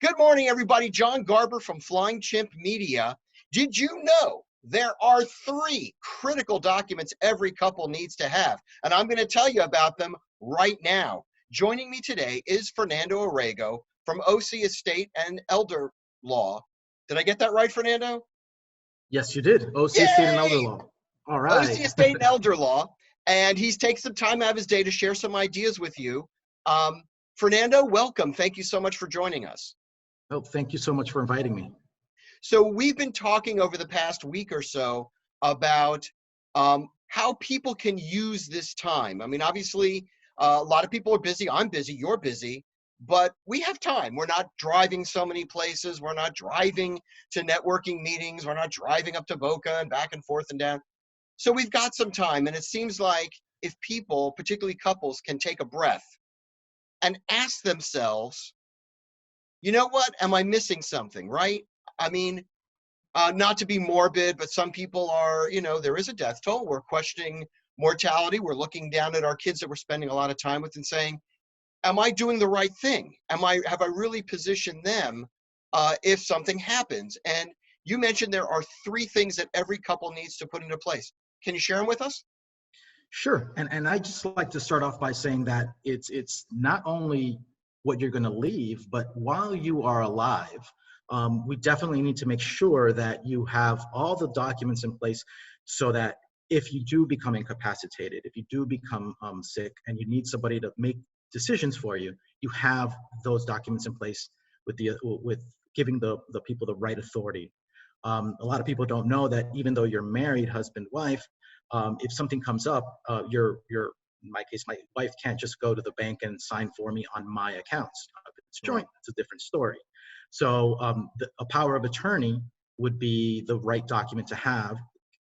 Good morning, everybody. John Garber from Flying Chimp Media. Did you know there are three critical documents every couple needs to have? And I'm going to tell you about them right now. Joining me today is Fernando Orrego from OC Estate and Elder Law. Did I get that right, Fernando? Yes, you did. OC Estate and Elder Yay! Law. All OC right. Estate and Elder Law. And he's taken some time out of his day to share some ideas with you. Fernando, welcome. Thank you so much for joining us. Oh, thank you so much for inviting me. So we've been talking over the past week or so about how people can use this time. I mean, obviously, a lot of people are busy. I'm busy. You're busy. But we have time. We're not driving so many places. We're not driving to networking meetings. We're not driving up to Boca and back and forth and down. So we've got some time. And it seems like if people, particularly couples, can take a breath and ask themselves, you know what? Am I missing something, right? I mean, not to be morbid, but some people are, there is a death toll. We're questioning mortality. We're looking down at our kids that we're spending a lot of time with and saying, am I doing the right thing? Have I really positioned them if something happens? And you mentioned there are three things that every couple needs to put into place. Can you share them with us? Sure. And I just like to start off by saying that it's not only what you're going to leave, but while you are alive, we definitely need to make sure that you have all the documents in place so that if you do become incapacitated, if you do become sick and you need somebody to make decisions for you, you have those documents in place with giving the people the right authority. A lot of people don't know that even though you're married, husband, wife, if something comes up, in my case, my wife can't just go to the bank and sign for me on my accounts. If it's joint, it's a different story. So a power of attorney would be the right document to have,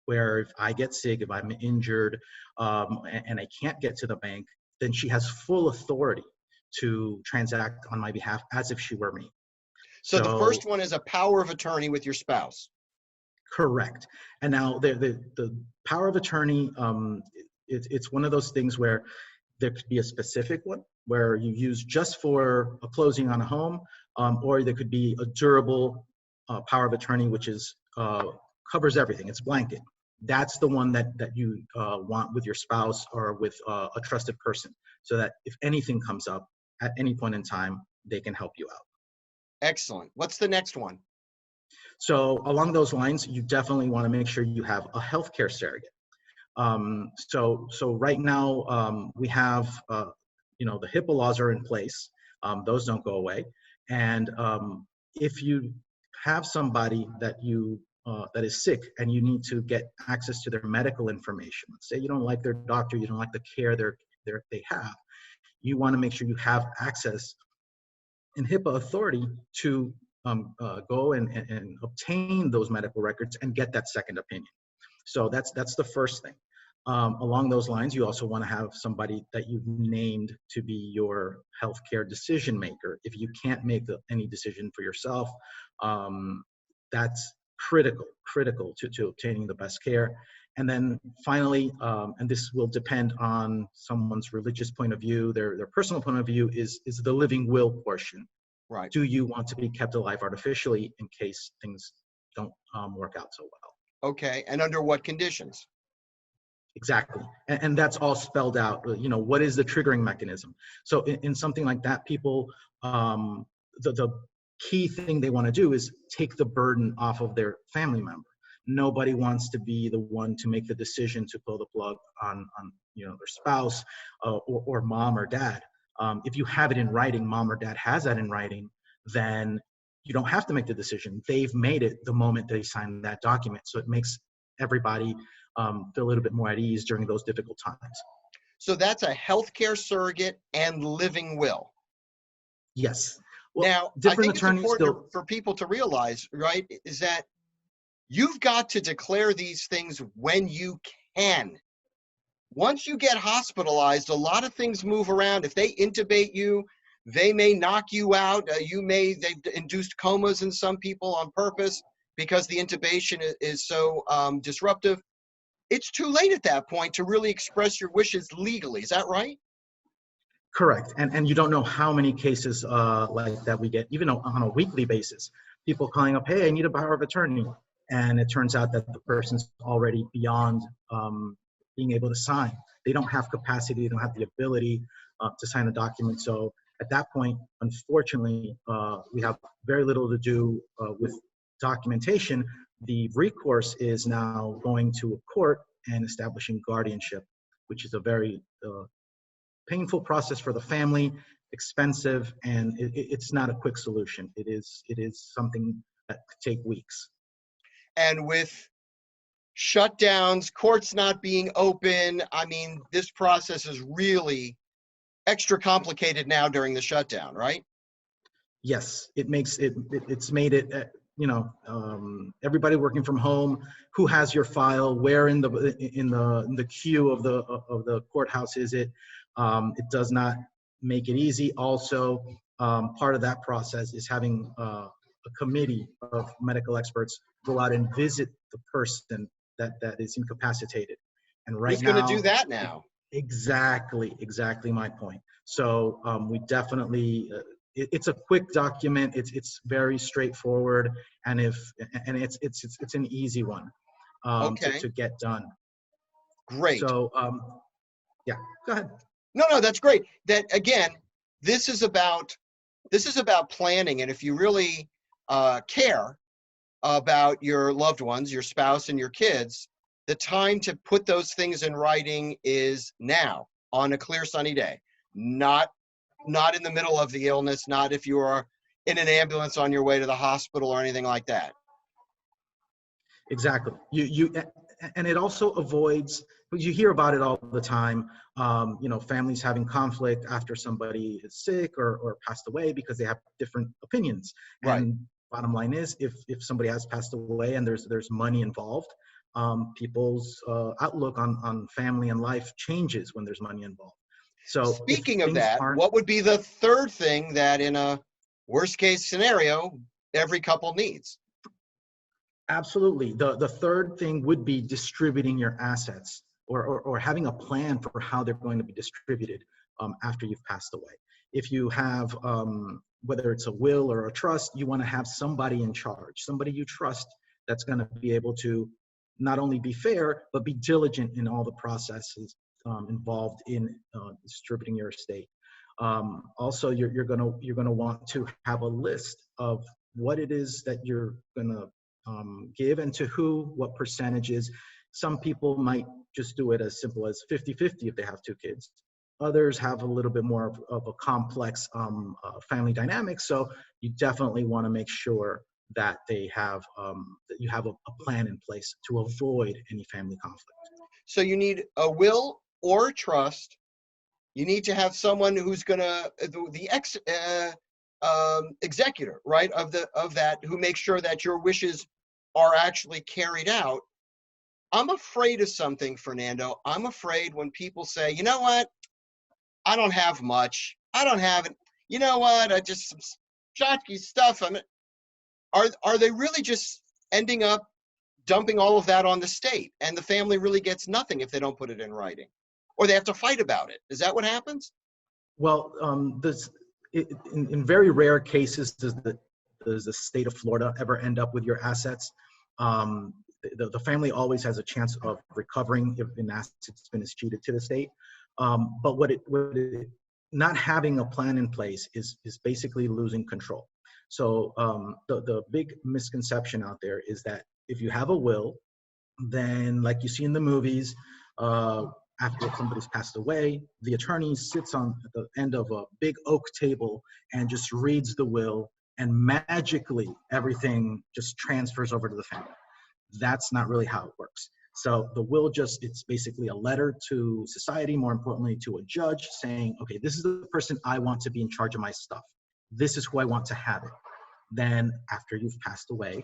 where if I get sick, if I'm injured, and I can't get to the bank, then she has full authority to transact on my behalf as if she were me. So the first one is a power of attorney with your spouse. Correct. And now the power of attorney, it's one of those things where there could be a specific one where you use just for a closing on a home, or there could be a durable power of attorney, which is covers everything. It's blanket. That's the one that you want with your spouse or with a trusted person, so that if anything comes up at any point in time, they can help you out. Excellent. What's the next one? So along those lines, you definitely want to make sure you have a healthcare surrogate. So right now we have, the HIPAA laws are in place. Those don't go away. And if you have somebody that is sick and you need to get access to their medical information, let's say you don't like their doctor, you don't like the care they have, you want to make sure you have access and HIPAA authority to go and obtain those medical records and get that second opinion. So that's the first thing. Along those lines, you also want to have somebody that you've named to be your healthcare decision maker. If you can't make any decision for yourself, that's critical to obtaining the best care. And then finally, and this will depend on someone's religious point of view, their personal point of view, is the living will portion. Right. Do you want to be kept alive artificially in case things don't work out so well? Okay. And under what conditions? Exactly. And that's all spelled out. What is the triggering mechanism? So in something like that, people, the key thing they want to do is take the burden off of their family member. Nobody wants to be the one to make the decision to pull the plug on their spouse or mom or dad. If you have it in writing, mom or dad has that in writing, then you don't have to make the decision. They've made it the moment they sign that document. So it makes everybody feel a little bit more at ease during those difficult times. So that's a healthcare surrogate and living will. Yes. Well, now, I think it's important for people to realize, right, is that you've got to declare these things when you can. Once you get hospitalized, a lot of things move around. If they intubate you, they may knock you out. They've induced comas in some people on purpose because the intubation is so disruptive. It's too late at that point to really express your wishes legally. Is that right? Correct. And you don't know how many cases like that we get, even on a weekly basis. People calling up, hey, I need a power of attorney. And it turns out that the person's already beyond being able to sign. They don't have capacity, they don't have the ability to sign a document. So at that point, unfortunately, we have very little to do with documentation. The recourse is now going to a court and establishing guardianship, which is a very painful process for the family, expensive, and it's not a quick solution. It is something that could take weeks. And with shutdowns, courts not being open, I mean, this process is really extra complicated now during the shutdown, right? Yes, it's made it, everybody working from home, who has your file, where in the queue of the courthouse is it? It does not make it easy. Also, part of that process is having a committee of medical experts go out and visit the person that is incapacitated. And right Who's going to do now, that now? exactly my point. So we definitely, it's a quick document. It's very straightforward, and it's an easy one Okay, to get done. great. So yeah, go ahead. No, that's great. That again, this is about planning, and if you really care about your loved ones, your spouse, and your kids, the time to put those things in writing is now, on a clear sunny day, not in the middle of the illness, not if you are in an ambulance on your way to the hospital or anything like that. Exactly. And it also avoids, because you hear about it all the time, families having conflict after somebody is sick or passed away because they have different opinions. Right. And bottom line is, if somebody has passed away and there's money involved, people's outlook on family and life changes when there's money involved. So Speaking of that, what would be the third thing that in a worst case scenario, every couple needs? Absolutely. The third thing would be distributing your assets, or having a plan for how they're going to be distributed after you've passed away. If you have, whether it's a will or a trust, you want to have somebody in charge, somebody you trust that's going to be able to not only be fair, but be diligent in all the processes involved in distributing your estate. Also, you're gonna want to have a list of what it is that you're gonna give and to who, what percentages. Some people might just do it as simple as 50-50 if they have two kids. Others have a little bit more of a complex family dynamic. So you definitely want to make sure that they have that you have a plan in place to avoid any family conflict. So you need a will or a trust. You need to have someone who's gonna executor, right, of that, who makes sure that your wishes are actually carried out. I'm afraid of something, Fernando. I'm afraid when people say, you know what, I don't have much. I don't have it. You know what? I just some tchotchke stuff. Are they really just ending up dumping all of that on the state, and the family really gets nothing if they don't put it in writing, or they have to fight about it? Is that what happens? Well, in very rare cases does the state of Florida ever end up with your assets. The family always has a chance of recovering if an asset's been escheated to the state. But not having a plan in place is basically losing control. So the big misconception out there is that if you have a will, then like you see in the movies, after somebody's passed away, the attorney sits on the end of a big oak table and just reads the will, and magically everything just transfers over to the family. That's not really how it works. So the will it's basically a letter to society, more importantly to a judge, saying, okay, this is the person I want to be in charge of my stuff. This is who I want to have it. Then after you've passed away,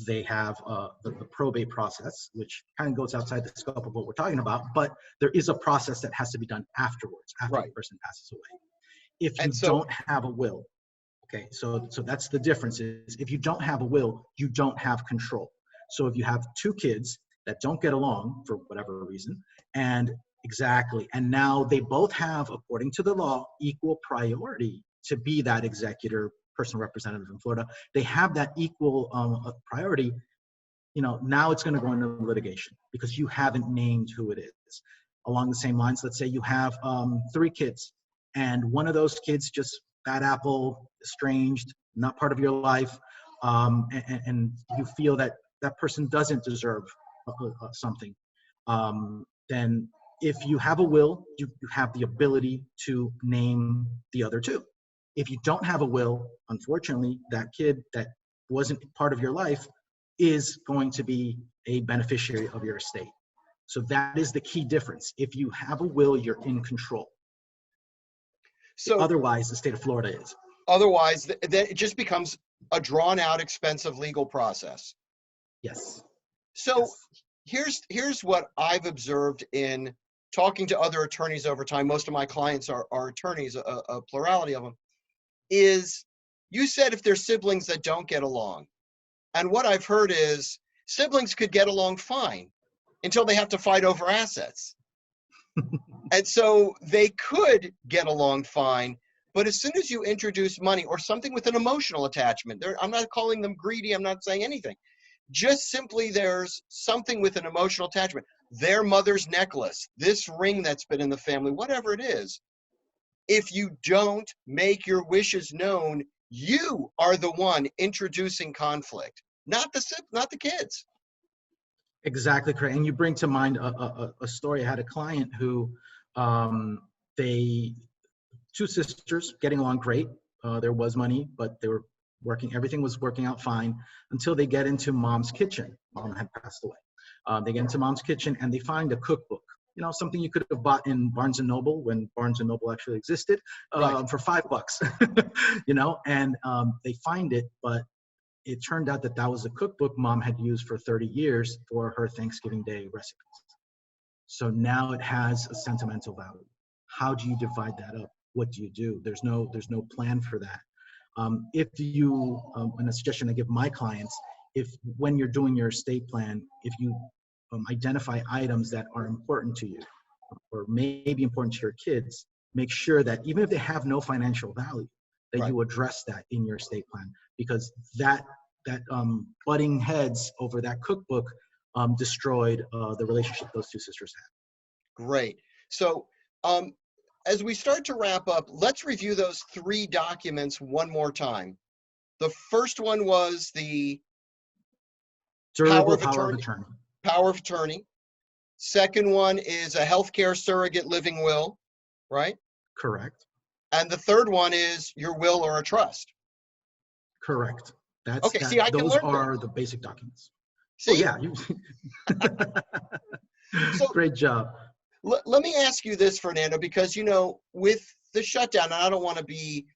they have the probate process, which kind of goes outside the scope of what we're talking about, but there is a process that has to be done afterwards, after Right. the person passes away. If you don't have a will, okay, so that's the difference is, if you don't have a will, you don't have control. So if you have two kids that don't get along for whatever reason, and Exactly. And now they both have, according to the law, equal priority to be that executor, personal representative in Florida. They have that equal priority. Now it's going to go into litigation because you haven't named who it is. Along the same lines, let's say you have 3 kids, and one of those kids just bad apple, estranged, not part of your life, and you feel that that person doesn't deserve something. Then if you have a will, you have the ability to name the other 2. If you don't have a will, unfortunately, that kid that wasn't part of your life is going to be a beneficiary of your estate. So that is the key difference. If you have a will, you're in control. So Otherwise, the state of Florida is. otherwise, then it just becomes a drawn out, expensive legal process. Yes. So here's what I've observed in talking to other attorneys over time. Most of my clients are attorneys, a plurality of them, is you said if there's siblings that don't get along. And what I've heard is siblings could get along fine until they have to fight over assets. And so they could get along fine, but as soon as you introduce money or something with an emotional attachment, I'm not calling them greedy, I'm not saying anything. Just simply there's something with an emotional attachment. Their mother's necklace, this ring that's been in the family, whatever it is. If you don't make your wishes known, you are the one introducing conflict, not the kids. Exactly correct. And you bring to mind a story. I had a client who they 2 sisters getting along great. There was money, but they were everything was working out fine until they get into mom's kitchen. Mom had passed away. They get into mom's kitchen and they find a cookbook, something you could have bought in Barnes & Noble when Barnes & Noble actually existed, Right. for $5, and they find it, but it turned out that was a cookbook mom had used for 30 years for her Thanksgiving Day recipes. So now it has a sentimental value. How do you divide that up? What do you do? There's no plan for that. If you, and a suggestion I give my clients, if when you're doing your estate plan, if you identify items that are important to you or may be important to your kids, make sure that even if they have no financial value, that Right. you address that in your estate plan, because that butting heads over that cookbook destroyed the relationship those 2 sisters had. Great. So as we start to wrap up, let's review those 3 documents one more time. The first one was the Durable power of attorney. Power of attorney. Second one is a healthcare surrogate living will, right? Correct. And the third one is your will or a trust. Correct. Okay, see, I can those learn are things. the basic documents. See? Oh yeah, So great job. let me ask you this, Fernando, because, with the shutdown, and I don't want to be,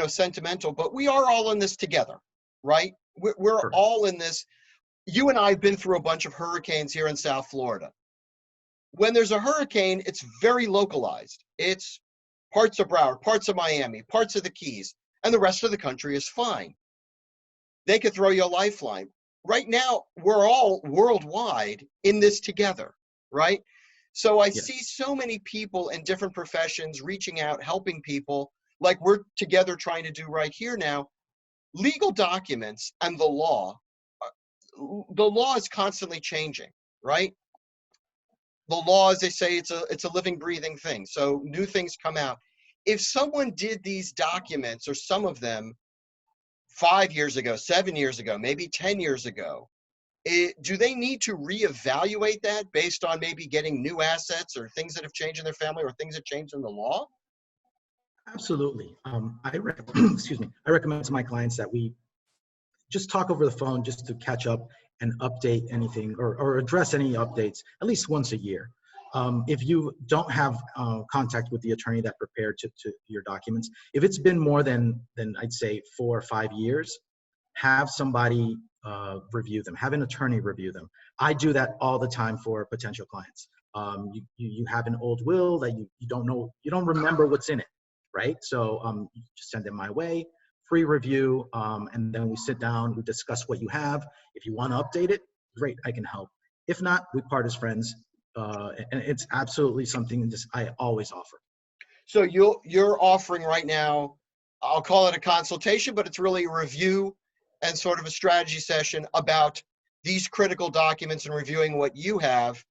sentimental, but we are all in this together, right? We're Correct. all in this. You and I have been through a bunch of hurricanes here in South Florida. When there's a hurricane, it's very localized. It's parts of Broward, parts of Miami, parts of the Keys, and the rest of the country is fine. They could throw you a lifeline. Right now, we're all worldwide in this together, right? So I Yes. see so many people in different professions reaching out, helping people, like we're together trying to do right here now. Legal documents and the law is constantly changing, right? The law, as they say, it's a living, breathing thing. So new things come out. If someone did these documents or some of them 5 years ago, 7 years ago, maybe 10 years ago, do they need to reevaluate that based on maybe getting new assets or things that have changed in their family or things that changed in the law? Absolutely. Excuse me. I recommend to my clients that we just talk over the phone just to catch up and update anything or address any updates at least once a year. If you don't have contact with the attorney that prepared to your documents, if it's been more than I'd say 4 or 5 years, have somebody review them, have an attorney review them. I do that all the time for potential clients. You have an old will that you don't know, you don't remember what's in it, right? So you just send it my way, free review, and then we sit down, we discuss what you have. If you want to update it, great, I can help. If not, we part as friends. And it's absolutely something that I always offer. So you're offering right now, I'll call it a consultation, but it's really a review and sort of a strategy session about these critical documents and reviewing what you have.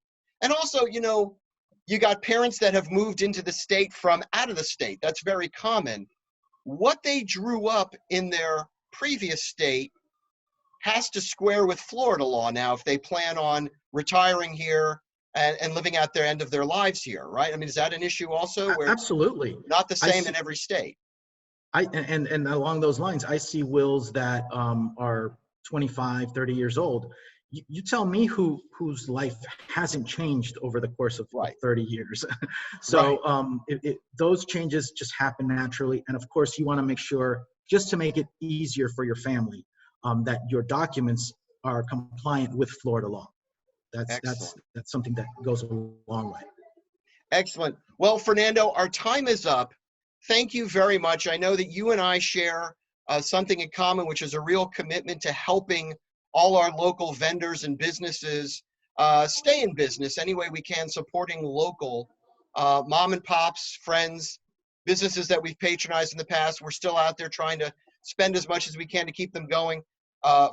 And also, you got parents that have moved into the state from out of the state. That's very common. What they drew up in their previous state has to square with Florida law now if they plan on retiring here and living out their end of their lives here, right? I mean, is that an issue also where it's Absolutely. not the I same see, in every state? and along those lines, I see wills that are 25, 30 years old. You tell me whose life hasn't changed over the course of Right, 30 years. right. So those changes just happen naturally. And of course, you want to make sure, just to make it easier for your family, that your documents are compliant with Florida law. That's Excellent. something that goes a long way. Excellent. Well, Fernando, our time is up. Thank you very much. I know that you and I share something in common, which is a real commitment to helping all our local vendors and businesses stay in business any way we can, supporting local mom and pops, friends, businesses that we've patronized in the past. We're still out there trying to spend as much as we can to keep them going.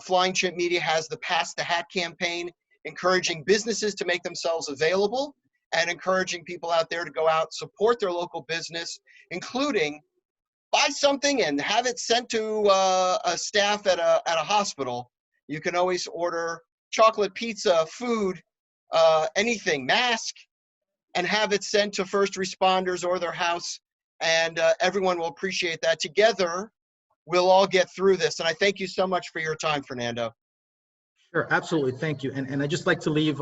Flying Chip Media has the Pass the Hat campaign, encouraging businesses to make themselves available and encouraging people out there to go out, support their local business, including buy something and have it sent to a staff at a hospital. You can always order chocolate pizza, food, anything, mask, and have it sent to first responders or their house. And everyone will appreciate that. Together, we'll all get through this. And I thank you so much for your time, Fernando. Sure, absolutely. Thank you. And I just like to leave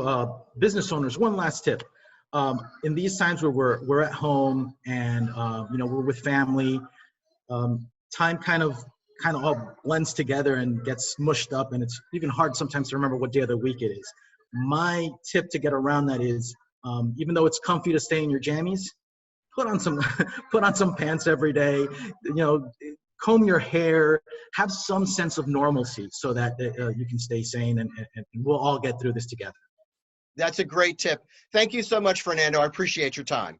business owners one last tip. In these times where we're at home and we're with family, time kind of all blends together and gets mushed up, and it's even hard sometimes to remember what day of the week it is. My tip to get around that is, even though it's comfy to stay in your jammies, put on some put on some pants every day. Comb your hair, have some sense of normalcy so that you can stay sane, and we'll all get through this together. That's a great tip. Thank you so much, Fernando. I appreciate your time.